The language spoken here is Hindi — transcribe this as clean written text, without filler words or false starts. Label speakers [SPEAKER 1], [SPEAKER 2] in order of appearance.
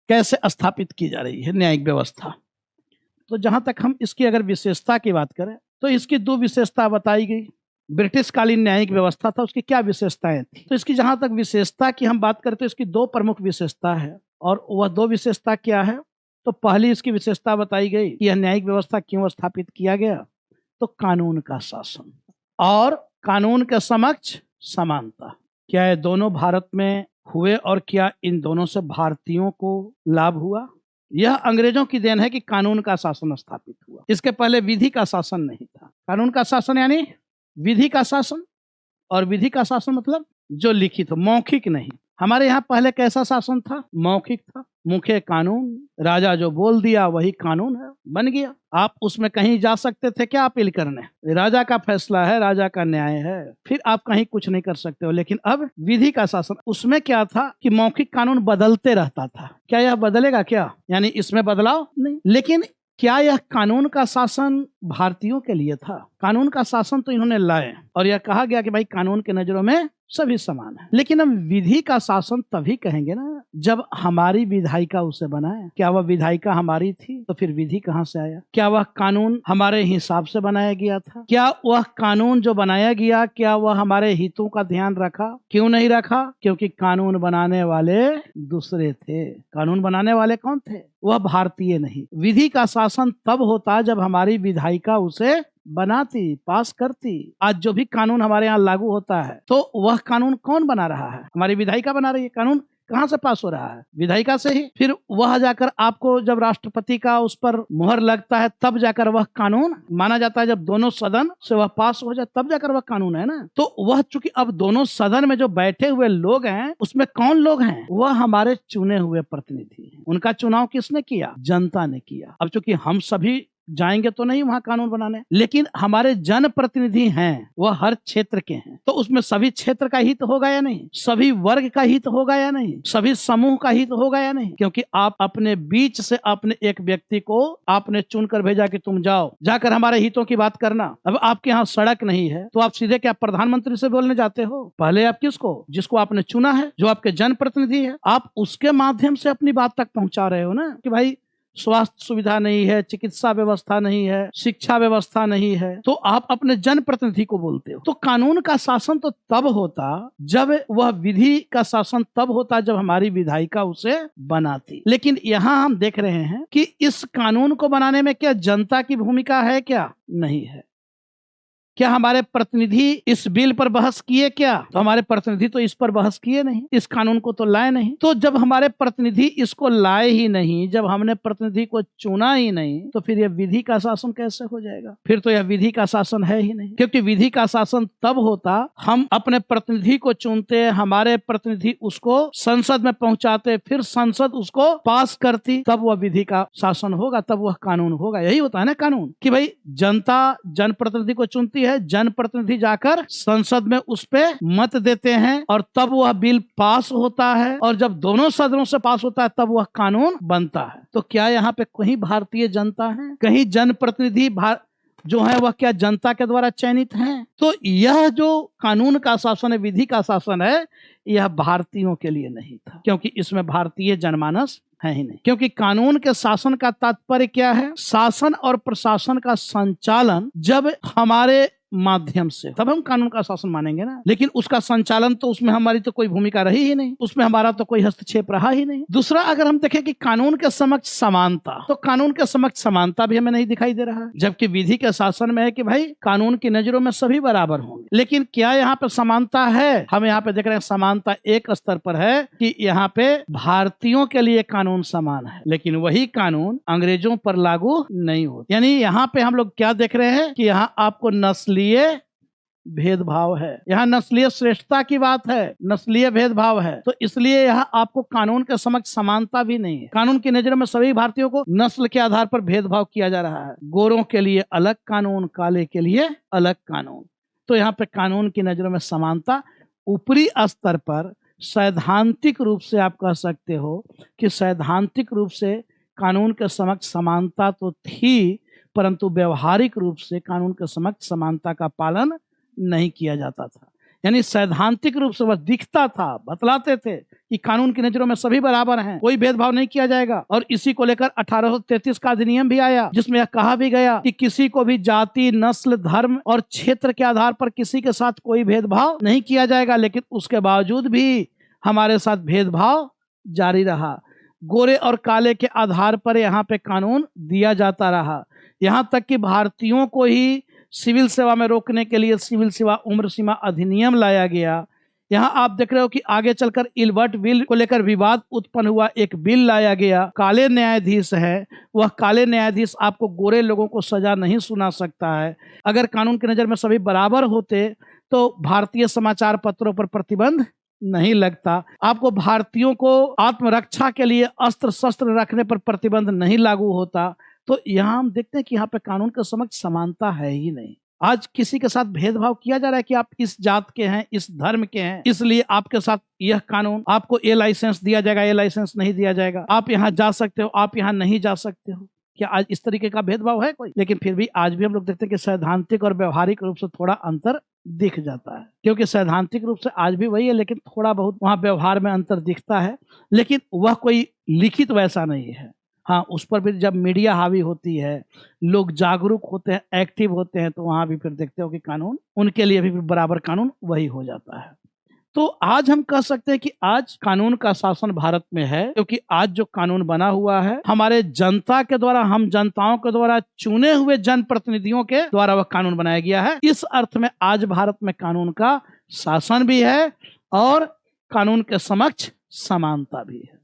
[SPEAKER 1] कैसे स्थापित की जा रही है न्यायिक व्यवस्था। तो जहां तक हम इसकी अगर विशेषता की बात करें तो इसकी 2 विशेषता बताई गई। ब्रिटिश कालीन न्यायिक व्यवस्था था, उसकी क्या विशेषताएं थी। तो इसकी जहां तक विशेषता की हम बात करते हैं, इसकी 2 प्रमुख विशेषता है, और वह 2 विशेषता क्या है। तो पहली इसकी विशेषता बताई गई कि यह न्यायिक व्यवस्था क्यों स्थापित किया गया। तो कानून का शासन और कानून के समक्ष समानता, क्या ये दोनों भारत में हुए और क्या इन दोनों से भारतीयों को लाभ हुआ। यह अंग्रेजों की देन है कि कानून का शासन स्थापित हुआ। इसके पहले विधि का शासन नहीं था। कानून का शासन यानी विधि का शासन, और विधि का शासन मतलब जो लिखित हो, मौखिक नहीं। हमारे यहाँ पहले कैसा शासन था, मौखिक था। मुखे कानून, राजा जो बोल दिया वही कानून है, बन गया। आप उसमें कहीं जा सकते थे क्या अपील करने, राजा का फैसला है, राजा का न्याय है, फिर आप कहीं कुछ नहीं कर सकते हो। लेकिन अब विधि का शासन, उसमें क्या था कि मौखिक कानून बदलते रहता था। क्या यह बदलेगा क्या, यानी इसमें बदलाव नहीं। लेकिन क्या यह कानून का शासन भारतीयों के लिए था। कानून का शासन तो इन्होंने लाए और यह कहा गया कि भाई कानून के नजरों में सभी समान है। लेकिन हम विधि का शासन तभी कहेंगे ना जब हमारी विधायिका उसे बनाए। क्या वह विधायिका हमारी थी, तो फिर विधि कहाँ से आया। क्या वह कानून हमारे हिसाब से बनाया गया था। क्या वह कानून जो बनाया गया, क्या वह हमारे हितों का ध्यान रखा। क्यों नहीं रखा, क्योंकि कानून बनाने वाले दूसरे थे। कानून बनाने वाले कौन थे, वह भारतीय नहीं। विधि का शासन तब होता जब हमारी विधायिका उसे बनाती, पास करती। आज जो भी कानून हमारे यहाँ लागू होता है तो वह कानून कौन बना रहा है, हमारी विधायिका बना रही है। कानून कहाँ से पास हो रहा है, विधायिका से ही। फिर वह जाकर आपको जब राष्ट्रपति का उस पर मुहर लगता है तब जाकर वह कानून माना जाता है। जब दोनों सदन से वह पास हो जाए तब जाकर वह कानून है ना। तो वह चूंकि अब दोनों सदन में जो बैठे हुए लोग हैं उसमें कौन लोग हैं, वह हमारे चुने हुए प्रतिनिधि हैं। उनका चुनाव किसने किया, जनता ने किया। अब चूंकि हम सभी जाएंगे तो नहीं वहां कानून बनाने, लेकिन हमारे जन प्रतिनिधि हैं, वह हर क्षेत्र के हैं। तो उसमें सभी क्षेत्र का हित होगा या नहीं, सभी वर्ग का हित होगा या नहीं, सभी समूह का हित होगा या नहीं। क्योंकि आप अपने बीच से अपने एक व्यक्ति को आपने चुनकर भेजा कि तुम जाओ, जाकर हमारे हितों की बात करना। अब आपके यहाँ सड़क नहीं है तो आप सीधे क्या प्रधानमंत्री से बोलने जाते हो। पहले आप किसको, जिसको आपने चुना है, जो आपके जन प्रतिनिधि है, आप उसके माध्यम से अपनी बात तक पहुंचा रहे हो ना कि भाई स्वास्थ्य सुविधा नहीं है, चिकित्सा व्यवस्था नहीं है, शिक्षा व्यवस्था नहीं है, तो आप अपने जनप्रतिनिधि को बोलते हो। तो कानून का शासन तो तब होता जब वह विधि का शासन तब होता जब हमारी विधायिका उसे बनाती। लेकिन यहाँ हम देख रहे हैं कि इस कानून को बनाने में क्या जनता की भूमिका है, क्या नहीं है। क्या हमारे प्रतिनिधि इस बिल पर बहस किए, क्या, तो हमारे प्रतिनिधि तो इस पर बहस किए नहीं, इस कानून को तो लाए नहीं। तो जब हमारे प्रतिनिधि इसको लाए ही नहीं, जब हमने प्रतिनिधि को चुना ही नहीं, तो फिर यह विधि का शासन कैसे हो जाएगा। फिर तो यह विधि का शासन है ही नहीं। क्योंकि विधि का शासन तब होता हम अपने प्रतिनिधि को चुनते, हमारे प्रतिनिधि उसको संसद में पहुंचाते, फिर संसद उसको पास करती, तब वह विधि का शासन होगा, तब वह कानून होगा। यही होता है ना कानून, कि भाई जनता जनप्रतिनिधि को चुनती है, जनप्रतिनिधि जाकर संसद में उस पे मत देते हैं और तब वह बिल पास होता है, और जब दोनों सदनों से पास होता है तब वह कानून बनता है। तो क्या यहाँ पे कहीं भारतीय जनता है, कहीं जनप्रतिनिधि जो है वह क्या जनता के द्वारा चयनित हैं। तो यह जो कानून का शासन है, विधि का शासन है, यह भारतीयों के लिए नहीं था, क्योंकि इसमें भारतीय जनमानस है ही नहीं। क्योंकि कानून के शासन का तात्पर्य क्या है, शासन और प्रशासन का संचालन जब हमारे माध्यम से, तब हम कानून का शासन मानेंगे ना। लेकिन उसका संचालन तो उसमें हमारी तो कोई भूमिका रही ही नहीं, उसमें हमारा तो कोई हस्तक्षेप रहा ही नहीं। दूसरा, अगर हम देखें कि कानून के समक्ष समानता, तो कानून के समक्ष समानता भी हमें नहीं दिखाई दे रहा है। जबकि विधि के शासन में है कि भाई कानून की नजरों में सभी बराबर होंगे। लेकिन क्या यहाँ पे समानता है, हम यहाँ पे देख रहे हैं समानता एक स्तर पर है कि यहाँ पे भारतीयों के लिए कानून समान है, लेकिन वही कानून अंग्रेजों पर लागू नहीं होता। यानी यहाँ पे हम लोग क्या देख रहे हैं कि यहाँ आपको नस्लीय भेदभाव है, यहाँ नस्लीय श्रेष्ठता की बात है, नस्लीय भेदभाव है। तो इसलिए यहाँ आपको कानून के समक्ष समानता भी नहीं है। कानून की नजरों में सभी भारतीयों को नस्ल के आधार पर भेदभाव किया जा रहा है। गोरों के लिए अलग कानून, काले के लिए अलग कानून। तो यहाँ पे कानून की नजरों में समानता ऊपरी स्तर पर सैद्धांतिक रूप से आप कह सकते हो कि सैद्धांतिक रूप से कानून के समक्ष समानता तो थी, परंतु व्यवहारिक रूप से कानून के समक्ष समानता का पालन नहीं किया जाता था। यानी सैद्धांतिक रूप से वह दिखता था, बतलाते थे कि कानून की नजरों में सभी बराबर हैं, कोई भेदभाव नहीं किया जाएगा। और इसी को लेकर 1833 का अधिनियम भी आया, जिसमें यह कहा भी गया कि किसी को भी जाति, नस्ल, धर्म और क्षेत्र के आधार पर किसी के साथ कोई भेदभाव नहीं किया जाएगा। लेकिन उसके बावजूद भी हमारे साथ भेदभाव जारी रहा। गोरे और काले के आधार पर यहाँ पे कानून दिया जाता रहा। यहाँ तक कि भारतीयों को ही सिविल सेवा में रोकने के लिए सिविल सेवा उम्र सीमा अधिनियम लाया गया। यहाँ आप देख रहे हो कि आगे चलकर इल्बर्ट बिल को लेकर विवाद उत्पन्न हुआ, एक बिल लाया गया। काले न्यायाधीश है, वह काले न्यायाधीश आपको गोरे लोगों को सजा नहीं सुना सकता है। अगर कानून की नज़र में सभी बराबर होते तो भारतीय समाचार पत्रों पर प्रतिबंध नहीं लगता, आपको भारतीयों को आत्मरक्षा के लिए अस्त्र शस्त्र रखने पर प्रतिबंध नहीं लागू होता। तो यहाँ हम देखते हैं कि यहाँ पे कानून के समक्ष समानता है ही नहीं। आज किसी के साथ भेदभाव किया जा रहा है कि आप इस जात के हैं, इस धर्म के हैं, इसलिए आपके साथ यह कानून, आपको ये लाइसेंस दिया जाएगा, ये लाइसेंस नहीं दिया जाएगा, आप यहाँ जा सकते हो, आप यहाँ नहीं जा सकते हो। क्या आज इस तरीके का भेदभाव है कोई? लेकिन फिर भी आज भी हम लोग देखते हैं कि सैद्धांतिक और व्यवहारिक रूप से थोड़ा अंतर दिख जाता है, क्योंकि सैद्धांतिक रूप से आज भी वही है, लेकिन थोड़ा बहुत वहाँ व्यवहार में अंतर दिखता है। लेकिन वह कोई लिखित वैसा नहीं है। हाँ, उस पर भी जब मीडिया हावी होती है, लोग जागरूक होते हैं, एक्टिव होते हैं, तो वहाँ भी फिर देखते हो कि कानून उनके लिए भी बराबर कानून वही हो जाता है। तो आज हम कह सकते हैं कि आज कानून का शासन भारत में है, क्योंकि आज जो कानून बना हुआ है हमारे जनता के द्वारा, हम जनताओं के द्वारा चुने हुए जनप्रतिनिधियों के द्वारा वह कानून बनाया गया है। इस अर्थ में आज भारत में कानून का शासन भी है और कानून के समक्ष समानता भी है।